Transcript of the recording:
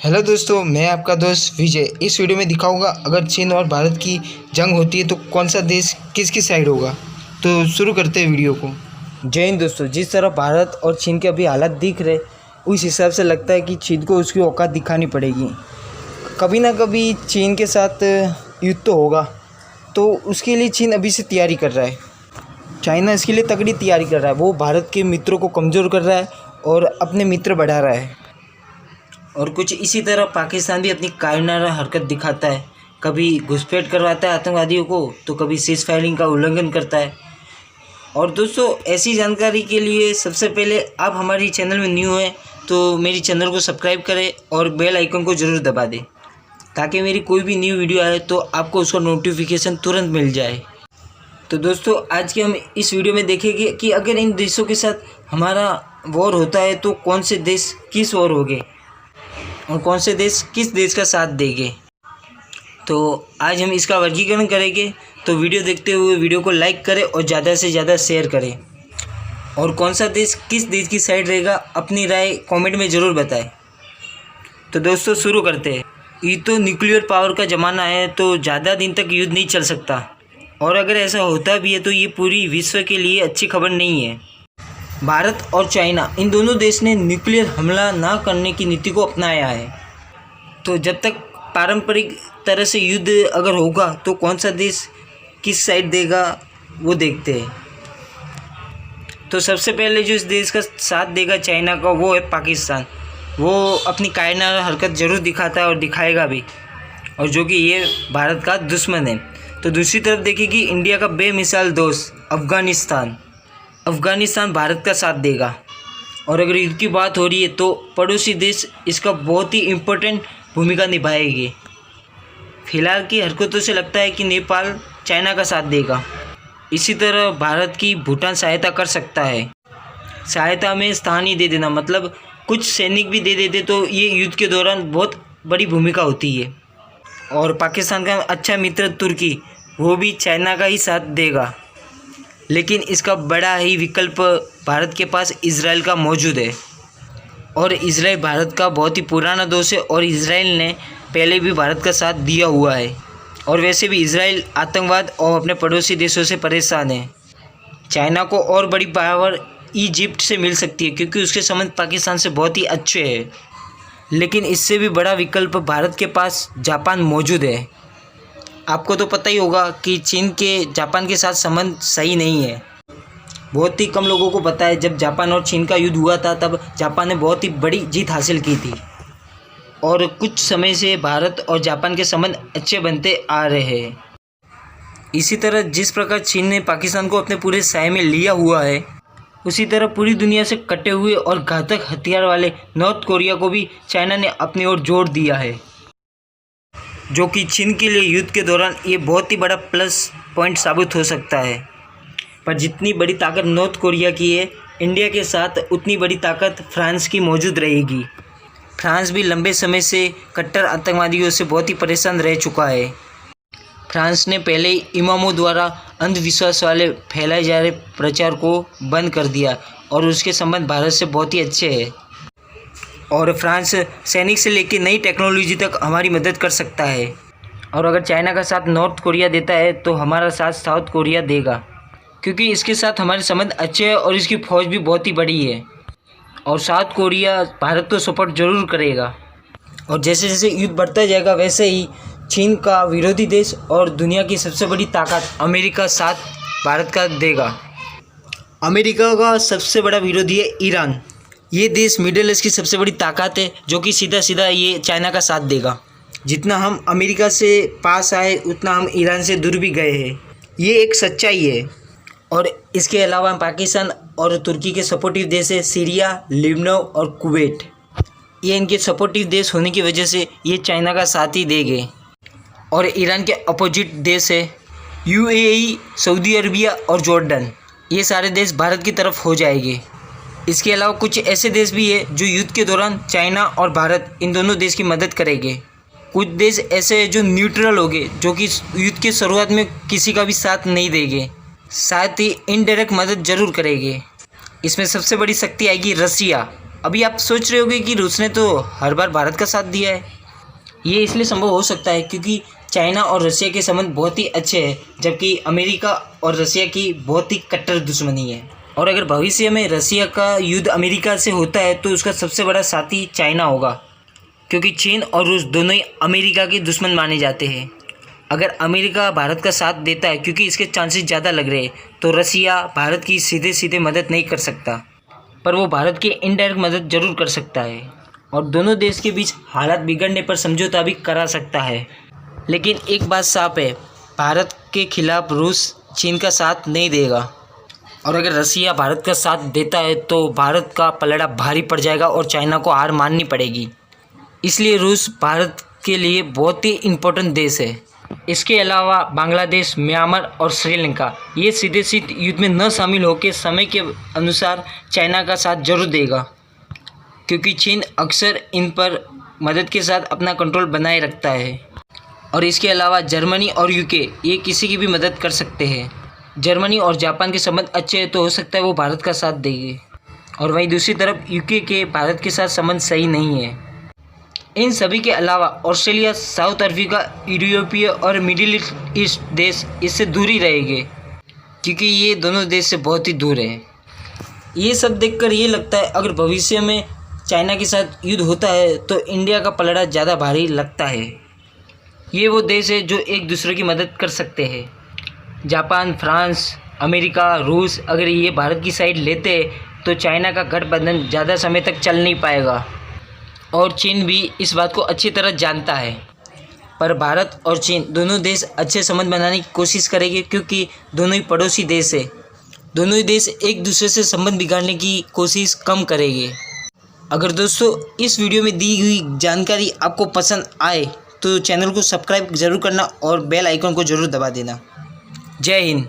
Hello दोस्तों, मैं आपका दोस्त विजय। इस वीडियो में दिखाऊंगा अगर चीन और भारत की जंग होती है तो कौन सा देश किसकी साइड होगा। तो शुरू करते हैं वीडियो को। जय हिंद दोस्तों। जिस तरह भारत और चीन के अभी हालात दिख रहे, उस हिसाब से लगता है कि चीन को उसकी औकात दिखानी पड़ेगी। कभी ना कभी चीन के साथ युद्ध तो होगा, तो उसके लिए चीन अभी से तैयारी कर रहा है। चाइना इसके लिए तगड़ी तैयारी कर रहा है। वो भारत के मित्रों को कमज़ोर कर रहा है और अपने मित्र बढ़ा रहा है। और कुछ इसी तरह पाकिस्तान भी अपनी कायरनामा हरकत दिखाता है। कभी घुसपैठ करवाता है आतंकवादियों को, तो कभी सीज़ फायरिंग का उल्लंघन करता है। और दोस्तों, ऐसी जानकारी के लिए सबसे पहले आप हमारी चैनल में न्यू हैं तो मेरी चैनल को सब्सक्राइब करें और बेल आइकन को ज़रूर दबा दें, ताकि मेरी कोई भी न्यू वीडियो आए तो आपको उसका नोटिफिकेशन तुरंत मिल जाए। तो दोस्तों, आज के हम इस वीडियो में देखेंगे कि अगर इन देशों के साथ हमारा वॉर होता है तो कौन से देश किस वॉर होंगे और कौन से देश किस देश का साथ देंगे। तो आज हम इसका वर्गीकरण करेंगे। तो वीडियो देखते हुए वीडियो को लाइक करें और ज़्यादा से ज़्यादा शेयर करें। और कौन सा देश किस देश की साइड रहेगा, अपनी राय कमेंट में ज़रूर बताएं। तो दोस्तों, शुरू करते हैं। ये तो न्यूक्लियर पावर का ज़माना है, तो ज़्यादा दिन तक युद्ध नहीं चल सकता। और अगर ऐसा होता भी है तो ये पूरी विश्व के लिए अच्छी खबर नहीं है। भारत और चाइना, इन दोनों देश ने न्यूक्लियर हमला ना करने की नीति को अपनाया है। तो जब तक पारंपरिक तरह से युद्ध अगर होगा तो कौन सा देश किस साइड देगा वो देखते हैं। तो सबसे पहले जो इस देश का साथ देगा चाइना का, वो है पाकिस्तान। वो अपनी कायरनामा हरकत ज़रूर दिखाता है और दिखाएगा भी, और जो कि ये भारत का दुश्मन है। तो दूसरी तरफ देखेगी इंडिया का बेमिसाल दोस्त अफ़गानिस्तान। अफ़गानिस्तान भारत का साथ देगा। और अगर युद्ध की बात हो रही है तो पड़ोसी देश इसका बहुत ही इम्पोर्टेंट भूमिका निभाएगी। फिलहाल की हरकतों से लगता है कि नेपाल चाइना का साथ देगा। इसी तरह भारत की भूटान सहायता कर सकता है। सहायता में स्थान ही दे देना, मतलब कुछ सैनिक भी दे देते तो ये युद्ध के दौरान बहुत बड़ी भूमिका होती है। और पाकिस्तान का अच्छा मित्र तुर्की, वो भी चाइना का ही साथ देगा। लेकिन इसका बड़ा ही विकल्प भारत के पास इजराइल का मौजूद है। और इजराइल भारत का बहुत ही पुराना दोस्त है और इजराइल ने पहले भी भारत का साथ दिया हुआ है। और वैसे भी इजराइल आतंकवाद और अपने पड़ोसी देशों से परेशान है। चाइना को और बड़ी पावर इजिप्ट से मिल सकती है, क्योंकि उसके संबंध पाकिस्तान से बहुत ही अच्छे हैं। लेकिन इससे भी बड़ा विकल्प भारत के पास जापान मौजूद है। आपको तो पता ही होगा कि चीन के जापान के साथ संबंध सही नहीं है। बहुत ही कम लोगों को पता है, जब जापान और चीन का युद्ध हुआ था तब जापान ने बहुत ही बड़ी जीत हासिल की थी। और कुछ समय से भारत और जापान के संबंध अच्छे बनते आ रहे हैं। इसी तरह जिस प्रकार चीन ने पाकिस्तान को अपने पूरे साये में लिया हुआ है, उसी तरह पूरी दुनिया से कटे हुए और घातक हथियार वाले नॉर्थ कोरिया को भी चाइना ने अपनी ओर जोड़ दिया है, जो कि चीन के लिए युद्ध के दौरान ये बहुत ही बड़ा प्लस पॉइंट साबित हो सकता है। पर जितनी बड़ी ताकत नॉर्थ कोरिया की है, इंडिया के साथ उतनी बड़ी ताकत फ्रांस की मौजूद रहेगी। फ्रांस भी लंबे समय से कट्टर आतंकवादियों से बहुत ही परेशान रह चुका है। फ्रांस ने पहले ही इमामों द्वारा अंधविश्वास वाले फैलाए जा रहे प्रचार को बंद कर दिया और उसके संबंध भारत से बहुत ही अच्छे हैं। और फ्रांस सैनिक से लेकर नई टेक्नोलॉजी तक हमारी मदद कर सकता है। और अगर चाइना का साथ नॉर्थ कोरिया देता है तो हमारा साथ साउथ कोरिया देगा, क्योंकि इसके साथ हमारे संबंध अच्छे हैं और इसकी फ़ौज भी बहुत ही बड़ी है। और साउथ कोरिया भारत को सपोर्ट जरूर करेगा। और जैसे जैसे युद्ध बढ़ता जाएगा, वैसे ही चीन का विरोधी देश और दुनिया की सबसे बड़ी ताकत अमेरिका साथ भारत का देगा। अमेरिका का सबसे बड़ा विरोधी है ईरान। ये देश मिडिल ईस्ट की सबसे बड़ी ताकत है, जो कि सीधा सीधा ये चाइना का साथ देगा। जितना हम अमेरिका से पास आए उतना हम ईरान से दूर भी गए हैं। ये एक सच्चाई है। और इसके अलावा पाकिस्तान और तुर्की के सपोर्टिव देश है सीरिया, लिबनान और कुवैत। ये इनके सपोर्टिव देश होने की वजह से ये चाइना का साथ ही देंगे। और ईरान के अपोजिट देश है यूएई, सऊदी अरबिया और जॉर्डन। ये सारे देश भारत की तरफ हो जाएंगे। इसके अलावा कुछ ऐसे देश भी है जो युद्ध के दौरान चाइना और भारत इन दोनों देश की मदद करेंगे। कुछ देश ऐसे हैं जो न्यूट्रल होंगे, जो कि युद्ध की शुरुआत में किसी का भी साथ नहीं देंगे, साथ ही इनडायरेक्ट मदद जरूर करेंगे। इसमें सबसे बड़ी शक्ति आएगी रसिया। अभी आप सोच रहे होंगे कि रूस ने तो हर बार भारत का साथ दिया है। ये इसलिए संभव हो सकता है क्योंकि चाइना और रसिया के संबंध बहुत ही अच्छे हैं, जबकि अमेरिका और रसिया की बहुत ही कट्टर दुश्मनी है। और अगर भविष्य में रसिया का युद्ध अमेरिका से होता है तो उसका सबसे बड़ा साथी चाइना होगा, क्योंकि चीन और रूस दोनों ही अमेरिका के दुश्मन माने जाते हैं। अगर अमेरिका भारत का साथ देता है, क्योंकि इसके चांसेस ज़्यादा लग रहे हैं, तो रसिया भारत की सीधे सीधे मदद नहीं कर सकता, पर वो भारत की इनडायरेक्ट मदद जरूर कर सकता है और दोनों देश के बीच हालात बिगड़ने पर समझौता भी करा सकता है। लेकिन एक बात साफ है, भारत के खिलाफ रूस चीन का साथ नहीं देगा, और अगर रसिया भारत का साथ देता है तो भारत का पलड़ा भारी पड़ जाएगा और चाइना को हार माननी पड़ेगी। इसलिए रूस भारत के लिए बहुत ही इम्पोर्टेंट देश है। इसके अलावा बांग्लादेश, म्यांमार और श्रीलंका ये सीधे सीधे युद्ध में न शामिल होकर समय के अनुसार चाइना का साथ जरूर देगा, क्योंकि चीन अक्सर इन पर मदद के साथ अपना कंट्रोल बनाए रखता है। और इसके अलावा जर्मनी और यूके ये किसी की भी मदद कर सकते हैं। जर्मनी और जापान के संबंध अच्छे हैं तो हो सकता है वो भारत का साथ देंगे, और वहीं दूसरी तरफ यूके के भारत के साथ संबंध सही नहीं है। इन सभी के अलावा ऑस्ट्रेलिया, साउथ अफ्रीका, यूरोपीय और मिडिल ईस्ट देश इससे दूर ही रहेंगे, क्योंकि ये दोनों देश से बहुत ही दूर हैं। ये सब देखकर ये लगता है अगर भविष्य में चाइना के साथ युद्ध होता है तो इंडिया का पलड़ा ज़्यादा भारी लगता है। ये वो देश है जो एक दूसरे की मदद कर सकते हैं। जापान, फ्रांस, अमेरिका, रूस अगर ये भारत की साइड लेते तो चाइना का गठबंधन ज़्यादा समय तक चल नहीं पाएगा, और चीन भी इस बात को अच्छी तरह जानता है। पर भारत और चीन दोनों देश अच्छे संबंध बनाने की कोशिश करेंगे, क्योंकि दोनों ही पड़ोसी देश है। दोनों ही देश एक दूसरे से संबंध बिगाड़ने की कोशिश कम करेंगे। अगर दोस्तों इस वीडियो में दी हुई जानकारी आपको पसंद आए तो चैनल को सब्सक्राइब ज़रूर करना और बेल आइकन को ज़रूर दबा देना। जय हिंद।